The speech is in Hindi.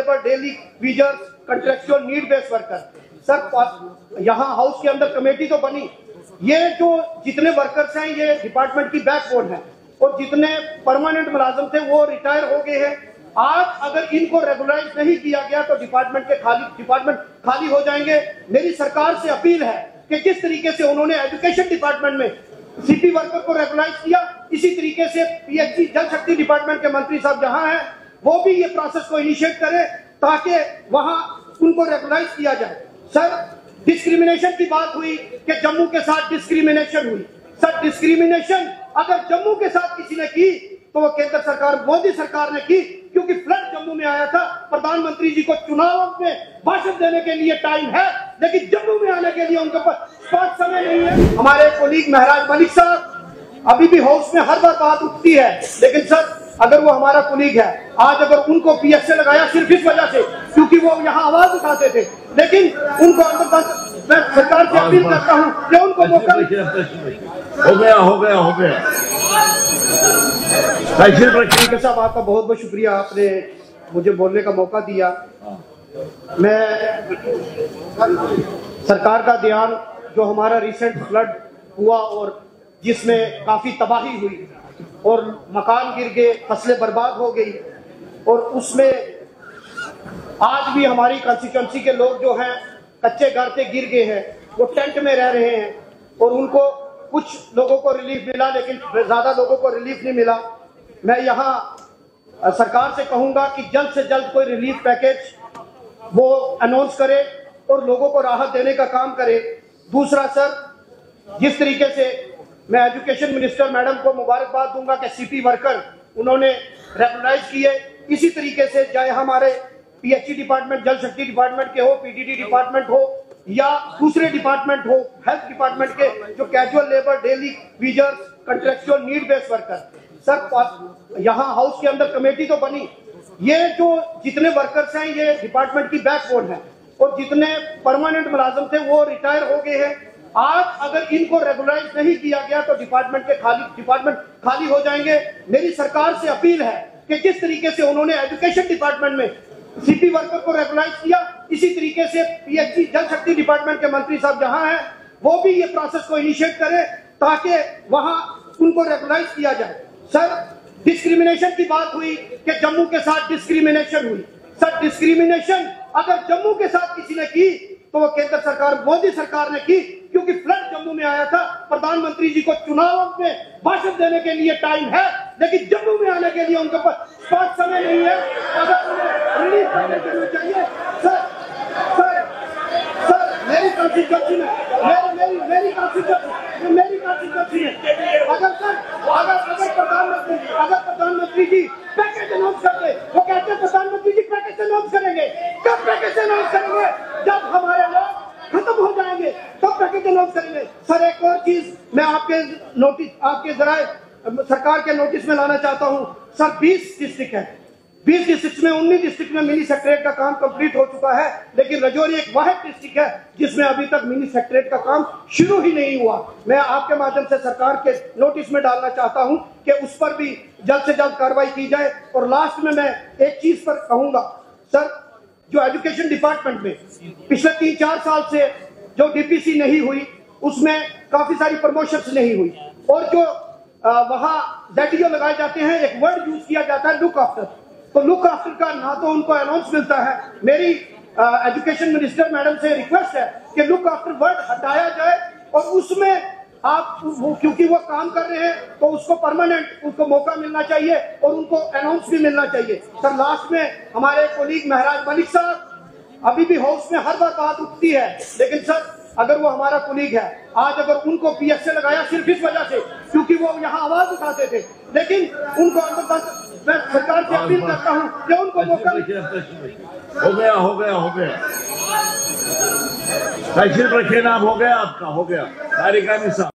Labour, daily wagers, contractual need based worker. Sir यहाँ हाउस के अंदर कमेटी तो बनी, ये जो जितने वर्कर्स हैं ये डिपार्टमेंट की बैकबोन है और जितने परमानेंट मुलाजिम थे वो रिटायर हो गए हैं। आज अगर इनको रेगुलराइज नहीं किया गया तो डिपार्टमेंट खाली हो जाएंगे। मेरी सरकार से अपील है कि जिस तरीके से उन्होंने एजुकेशन डिपार्टमेंट में सीपी वर्कर को रेगुलराइज किया, इसी तरीके से पीएचई जल शक्ति डिपार्टमेंट के मंत्री साहब जहां हैं वो भी ये प्रोसेस को इनिशिएट करें ताकि वहां उनको रेगुलराइज किया जाए। सर डिस्क्रिमिनेशन की बात हुई कि जम्मू के साथ डिस्क्रिमिनेशन हुई। सर डिस्क्रिमिनेशन अगर जम्मू के साथ किसी ने की तो वो केंद्र सरकार, मोदी सरकार ने की, क्योंकि फ्लड जम्मू में आया था। प्रधानमंत्री जी को चुनाव में भाषण देने के लिए टाइम है, लेकिन जम्मू में आने के लिए उनके पास स्पॉट समय नहीं है। हमारे कोलीग महराज मलिक साहब अभी भी हाउस में हर बार बात उठती है, लेकिन सर अगर वो हमारा कोलीग है, आज अगर उनको पीएस से लगाया सिर्फ इस वजह से क्योंकि वो यहाँ आवाज उठाते थे, लेकिन उनको अंदर मैं सरकार से अपील करता हूँ कि उनको मौका हो गया साहब आपका बहुत बहुत शुक्रिया, आपने मुझे बोलने का मौका दिया। मैं सरकार का ध्यान जो हमारा रिसेंट फ्लड हुआ और जिसमें काफी तबाही हुई और मकान गिर गए, फसलें बर्बाद हो गई, और उसमें आज भी हमारी कॉन्स्टिट्यूएंसी के लोग जो हैं कच्चे घर पे गिर गए हैं, वो टेंट में रह रहे हैं और उनको कुछ लोगों को रिलीफ मिला लेकिन ज्यादा लोगों को रिलीफ नहीं मिला। मैं यहाँ सरकार से कहूंगा कि जल्द से जल्द कोई रिलीफ पैकेज वो अनाउंस करे और लोगों को राहत देने का काम करे। दूसरा सर, जिस तरीके से मैं एजुकेशन मिनिस्टर मैडम को मुबारकबाद दूंगा कि सीपी वर्कर उन्होंने रेगुलराइज किए, इसी तरीके से चाहे हमारे पीएचई डिपार्टमेंट, जल शक्ति डिपार्टमेंट के हो, पीडीडी डिपार्टमेंट हो या दूसरे डिपार्टमेंट हो, हेल्थ डिपार्टमेंट के जो casual labour, daily wagers, contractual need based worker. Sir यहाँ हाउस के अंदर कमेटी तो बनी, ये जो जितने वर्कर्स हैं ये डिपार्टमेंट की बैकबोन है और जितने परमानेंट मुलाजिम थे वो रिटायर हो गए हैं। आज अगर इनको रेगुलराइज नहीं किया गया तो डिपार्टमेंट खाली हो जाएंगे। मेरी सरकार से अपील है कि जिस तरीके से उन्होंने एजुकेशन डिपार्टमेंट में सीपी वर्कर को रेगुलराइज किया, इसी तरीके से पीएचई जल शक्ति डिपार्टमेंट के मंत्री साहब जहां हैं वो भी ये प्रोसेस को इनिशिएट करें ताकि वहां उनको रेगुलराइज किया जाए। सर डिस्क्रिमिनेशन की बात हुई कि जम्मू के साथ डिस्क्रिमिनेशन हुई। सर डिस्क्रिमिनेशन अगर जम्मू के साथ किसी ने की तो वो केंद्र सरकार, मोदी सरकार ने की, क्योंकि फ्लड जम्मू में आया था। प्रधानमंत्री जी को चुनाव में भाषण देने के लिए टाइम है, लेकिन जम्मू में आने के लिए उनके पास स्पॉट समय नहीं है। अगर उन्हें रिलीफ करने के लिए चाहिए सर मेरी कॉन्स्टिट्यूएंसी में मेरी कॉन्स्टिट्यूएंसी में अगर प्रधानमंत्री जी पैकेज अनाउंस करते, वो कहते हैं प्रधानमंत्री जी पैकेज अनाउंस करेंगे। कब पैकेज अनाउंस करेंगे? जब हमारे लोग खत्म हो जाएंगे तब पैकेज अनाउंस करेंगे। सर एक और चीज मैं आपके जराए सरकार के नोटिस में लाना चाहता हूं। सर 20 डिस्ट्रिक्ट है, 20 डिस्ट्रिक्ट में 19 डिस्ट्रिक्ट में मिनी सेक्रेटरीट का काम कंप्लीट हो चुका है, लेकिन राजौरी एक वाहिद डिस्ट्रिक्ट है जिसमें अभी तक मिनी सेक्रेटरीट का काम शुरू ही नहीं हुआ। मैं आपके माध्यम से सरकार के नोटिस में डालना चाहता हूं कि उस पर भी जल्द से जल्द कार्रवाई की जाए। और लास्ट में मैं एक चीज पर कहूंगा सर, जो एजुकेशन डिपार्टमेंट में पिछले 3-4 साल से जो डीपीसी नहीं हुई उसमें काफी सारी प्रमोशंस नहीं हुई, और जो वहां जेडीओ लगाए जाते हैं एक वर्ड यूज किया जाता है लुक आफ्टर, तो लुक आफ्टर का ना तो उनको अनाउंस मिलता है। मेरी एजुकेशन मिनिस्टर मैडम से रिक्वेस्ट है कि लुक आफ्टर वर्ड हटाया जाए और उसमें आप क्योंकि वो काम कर रहे हैं तो उसको परमानेंट उनको मौका मिलना चाहिए और उनको अनाउंस भी मिलना चाहिए। सर लास्ट में हमारे कोलीग महराज मलिक साहब अभी भी हाउस में हर बार बात उठती है, लेकिन सर अगर वो हमारा कोलीग है, आज अगर उनको पीएस से लगाया सिर्फ इस वजह से क्योंकि वो यहाँ आवाज उठाते थे, लेकिन उनको अंदर मैं सरकार से अपील करता हूँ कि उनको मौका हो गया तहसील रखिए ना, हो गया आपका, हो गया।